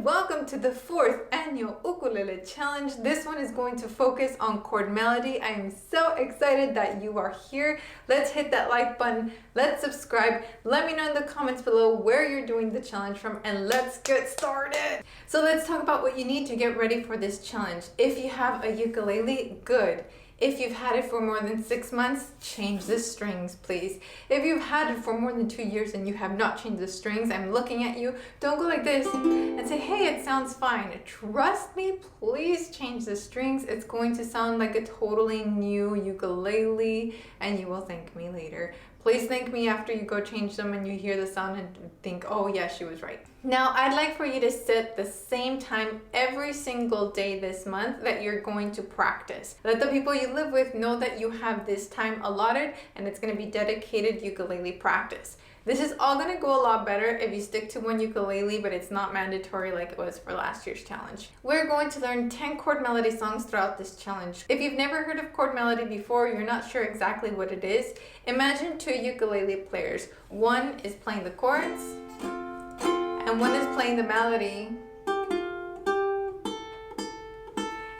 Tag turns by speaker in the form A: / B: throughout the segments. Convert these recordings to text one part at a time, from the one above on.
A: and welcome to the fourth annual ukulele challenge. This one is going to focus on chord melody. I am so excited that you are here. Let's hit that like button. Let's subscribe. Let me know in the comments below where you're doing the challenge from, and let's get started. So let's talk about what you need to get ready for this challenge. If you have a ukulele, good. If you've had it for more than 6 months, change the strings, please. If you've had it for more than 2 years and you have not changed the strings, I'm looking at you. Don't go like this and say, hey, it sounds fine. Trust me, please change the strings. It's going to sound like a totally new ukulele and you will thank me later. Please thank me after you go change them and you hear the sound and think, oh yeah, she was right. Now, I'd like for you to set the same time every single day this month that you're going to practice. Let the people you live with know that you have this time allotted and it's going to be dedicated ukulele practice. This is all going to go a lot better if you stick to one ukulele, but it's not mandatory like it was for last year's challenge. We're going to learn 10 chord melody songs throughout this challenge. If you've never heard of chord melody before, you're not sure exactly what it is, imagine two ukulele players. One is playing the chords and one is playing the melody.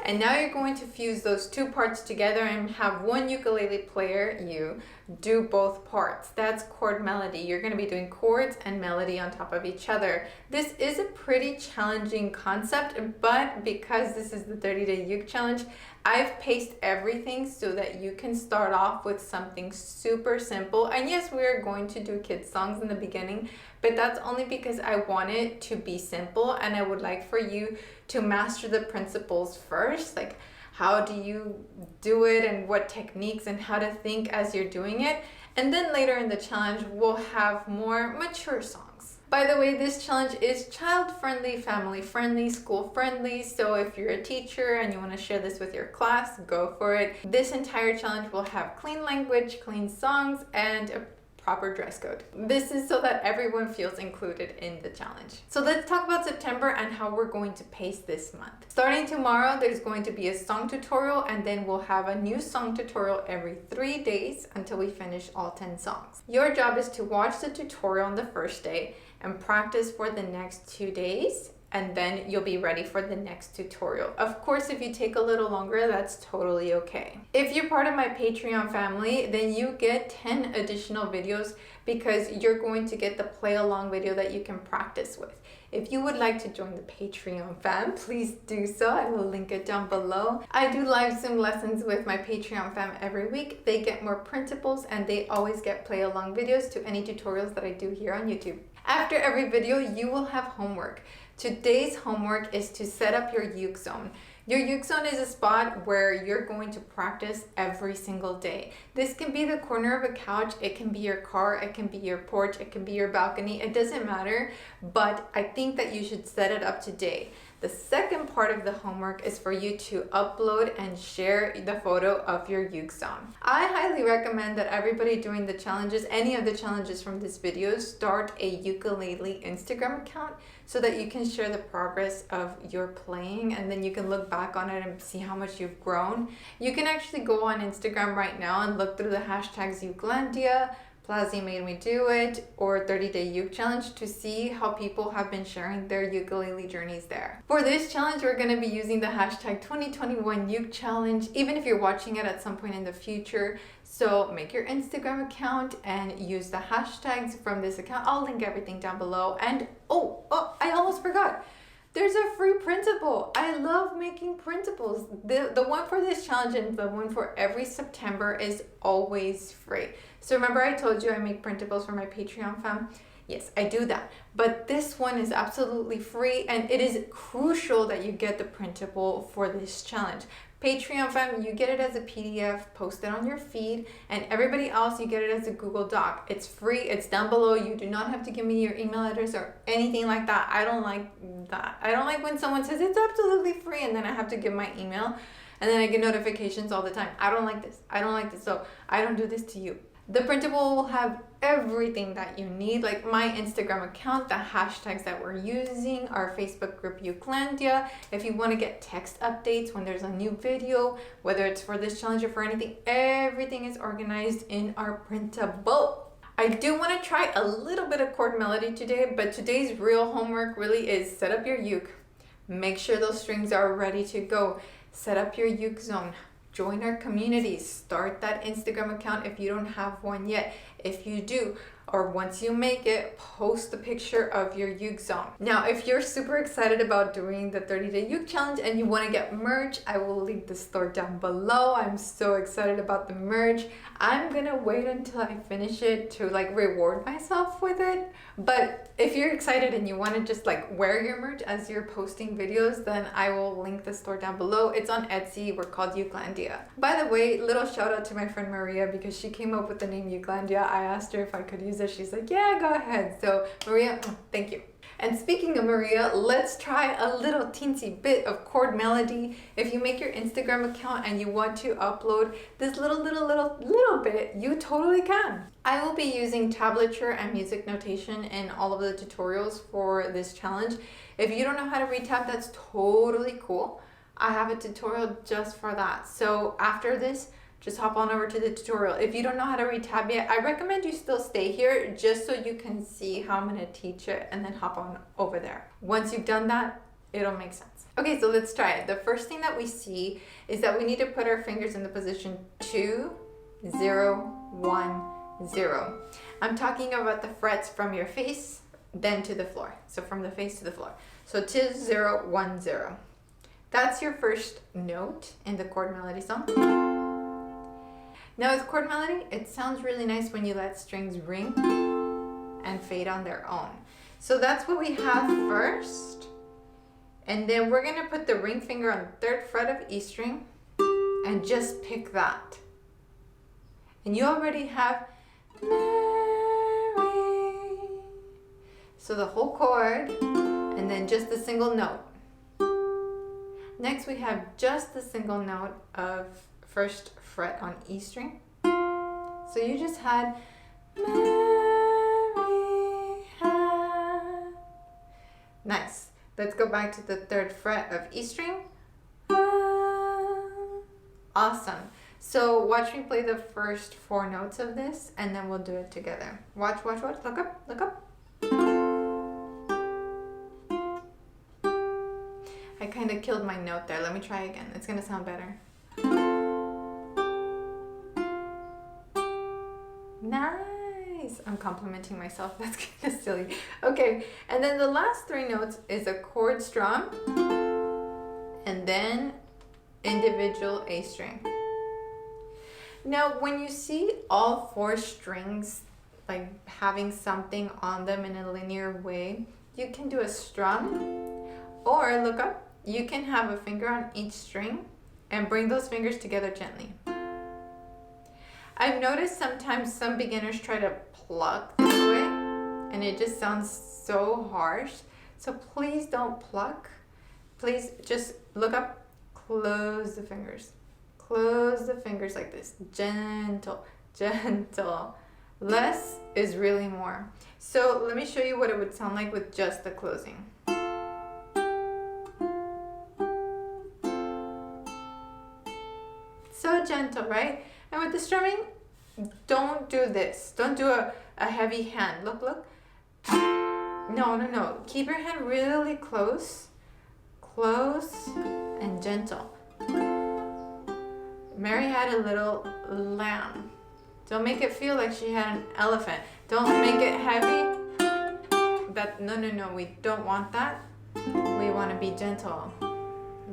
A: And now you're going to fuse those two parts together and have one ukulele player, you, do both parts. That's chord melody. You're going to be doing chords and melody on top of each other. This is a pretty challenging concept, but because this is the 30-day uke challenge, I've paced everything so that you can start off with something super simple. And yes, we're going to do kids songs in the beginning, but that's only because I want it to be simple and I would like for you to master the principles first, like how do you do it and what techniques and how to think as you're doing it. And then later in the challenge, we'll have more mature songs. By the way, this challenge is child-friendly, family-friendly, school-friendly, so if you're a teacher and you want to share this with your class, go for it. This entire challenge will have clean language, clean songs, and a proper dress code. This is so that everyone feels included in the challenge. So let's talk about September and how we're going to pace this month. Starting tomorrow, there's going to be a song tutorial, and then we'll have a new song tutorial every 3 days until we finish all 10 songs. Your job is to watch the tutorial on the first day and practice for the next 2 days, and then you'll be ready for the next tutorial. Of course, if you take a little longer, that's totally okay. If you're part of my Patreon family, then you get 10 additional videos because you're going to get the play along video that you can practice with. If you would like to join the Patreon fam, please do so. I will link it down below. I do live Zoom lessons with my Patreon fam every week. They get more printables and they always get play along videos to any tutorials that I do here on YouTube. After every video, you will have homework. Today's homework is to set up your uke zone. Your uke zone is a spot where you're going to practice every single day. This can be the corner of a couch, it can be your car, it can be your porch, it can be your balcony, it doesn't matter, but I think that you should set it up today. The second part of the homework is for you to upload and share the photo of your uke zone. I highly recommend that everybody doing the challenges, any of the challenges from this video, start a ukulele Instagram account so that you can share the progress of your playing and then you can look back on it and see how much you've grown. You can actually go on Instagram right now and look through the hashtags Ukelandia, Plazzy Made Me Do It, or 30-Day Uke Challenge to see how people have been sharing their ukulele journeys there. For this challenge, we're going to be using the hashtag 2021 Uke Challenge, even if you're watching it at some point in the future. So make your Instagram account and use the hashtags from this account. I'll link everything down below. And oh, I almost forgot. There's a free printable. I love making printables. The one for this challenge and the one for every September is always free. So remember I told you I make printables for my Patreon fam? Yes, I do that. But this one is absolutely free and it is crucial that you get the printable for this challenge. Patreon fam, you get it as a PDF, post it on your feed, and everybody else, you get it as a Google Doc. It's free, it's down below. You do not have to give me your email address or anything like that. I don't like that. I don't like when someone says it's absolutely free and then I have to give my email and then I get notifications all the time. I don't like this. I don't like this. So I don't do this to you. The printable will have everything that you need, like my Instagram account, the hashtags that we're using, our Facebook group Ukelandia. If you want to get text updates when there's a new video, whether it's for this challenge or for anything, everything is organized in our printable. I do want to try a little bit of chord melody today, but today's real homework really is set up your uke. Make sure those strings are ready to go. Set up your uke zone. Join our community. Start that Instagram account if you don't have one yet. If you do, or once you make it, post the picture of your uke zone. Now, if you're super excited about doing the 30-day uke challenge and you want to get merch, I will link the store down below. I'm so excited about the merch. I'm gonna wait until I finish it to like reward myself with it. But if you're excited and you want to just like wear your merch as you're posting videos, then I will link the store down below. It's on Etsy. We're called Ukelandia. By the way, little shout out to my friend Maria because she came up with the name Ukelandia. I asked her if I could use it. She's like, yeah, go ahead. So Maria, thank you. And speaking of Maria, let's try a little teensy bit of chord melody. If you make your Instagram account and you want to upload this little bit, you totally can. I will be using tablature and music notation in all of the tutorials for this challenge. If you don't know how to read tab, that's totally cool. I have a tutorial just for that. So after this, just hop on over to the tutorial. If you don't know how to read tab yet, I recommend you still stay here just so you can see how I'm gonna teach it and then hop on over there. Once you've done that, it'll make sense. Okay, so let's try it. The first thing that we see is that we need to put our fingers in the position 2, 0, 1, 0. I'm talking about the frets from your face, then to the floor. So from the face to the floor. So 2, 0, 1, 0. That's your first note in the chord melody song. Now with chord melody, it sounds really nice when you let strings ring and fade on their own. So that's what we have first. And then we're gonna put the ring finger on the 3rd fret of E string and just pick that. And you already have Mary. So the whole chord and then just the single note. Next we have just the single note of 1st fret on E string. So you just had Mary had. Nice. Let's go back to the 3rd fret of E string. Awesome. So watch me play the first 4 notes of this and then we'll do it together. Watch, watch, watch. Look up, look up. I kind of killed my note there. Let me try again. It's gonna sound better. Nice. I'm complimenting myself. That's kind of silly. Okay, and then the last 3 notes is a chord strum and then individual A string. Now, when you see all 4 strings like having something on them in a linear way, you can do a strum or look up. You can have a finger on each string and bring those fingers together gently. I've noticed sometimes some beginners try to pluck this way and it just sounds so harsh. So please don't pluck. Please just look up, close the fingers. Close the fingers like this. Gentle, gentle. Less is really more. So let me show you what it would sound like with just the closing. So gentle, right? And with the strumming, don't do this. Don't do a heavy hand. Look, look. No, no, no. Keep your hand really close. Close and gentle. Mary had a little lamb. Don't make it feel like she had an elephant. Don't make it heavy. No, we don't want that. We want to be gentle.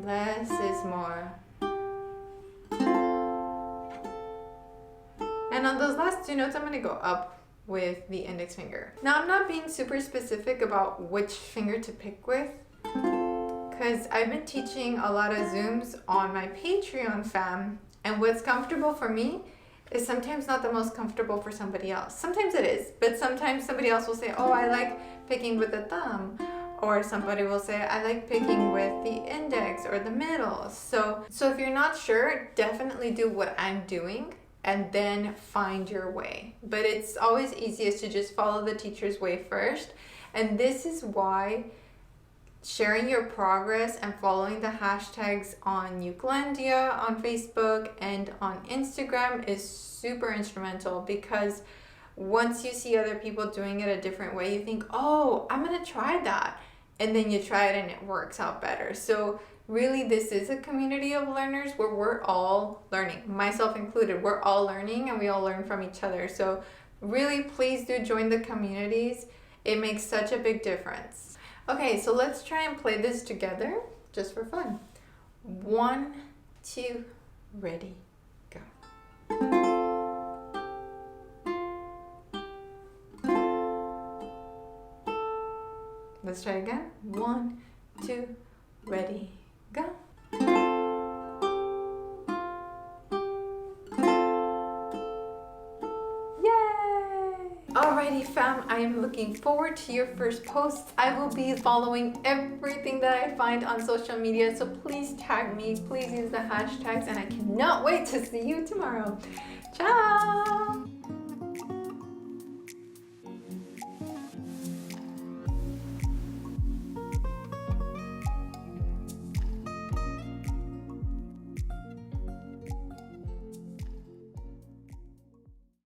A: Less is more. And on those last 2 notes, I'm going to go up with the index finger. Now, I'm not being super specific about which finger to pick with because I've been teaching a lot of zooms on my Patreon fam, and what's comfortable for me is sometimes not the most comfortable for somebody else. Sometimes it is, but sometimes somebody else will say, oh, I like picking with the thumb. Or somebody will say, I like picking with the index or the middle. So if you're not sure, definitely do what I'm doing and then find your way. But it's always easiest to just follow the teacher's way first. And this is why sharing your progress and following the hashtags on Ukelandia on Facebook and on Instagram is super instrumental, because once you see other people doing it a different way, you think, oh, I'm gonna try that. And then you try it and it works out better. So really, this is a community of learners where we're all learning, myself included. We're all learning and we all learn from each other. So really, please do join the communities. It makes such a big difference. Okay, so let's try and play this together just for fun. 1, 2, ready, go. Let's try again. 1, 2, ready, go. Alrighty fam, I am looking forward to your first posts. I will be following everything that I find on social media, so please tag me, please use the hashtags, and I cannot wait to see you tomorrow. Ciao!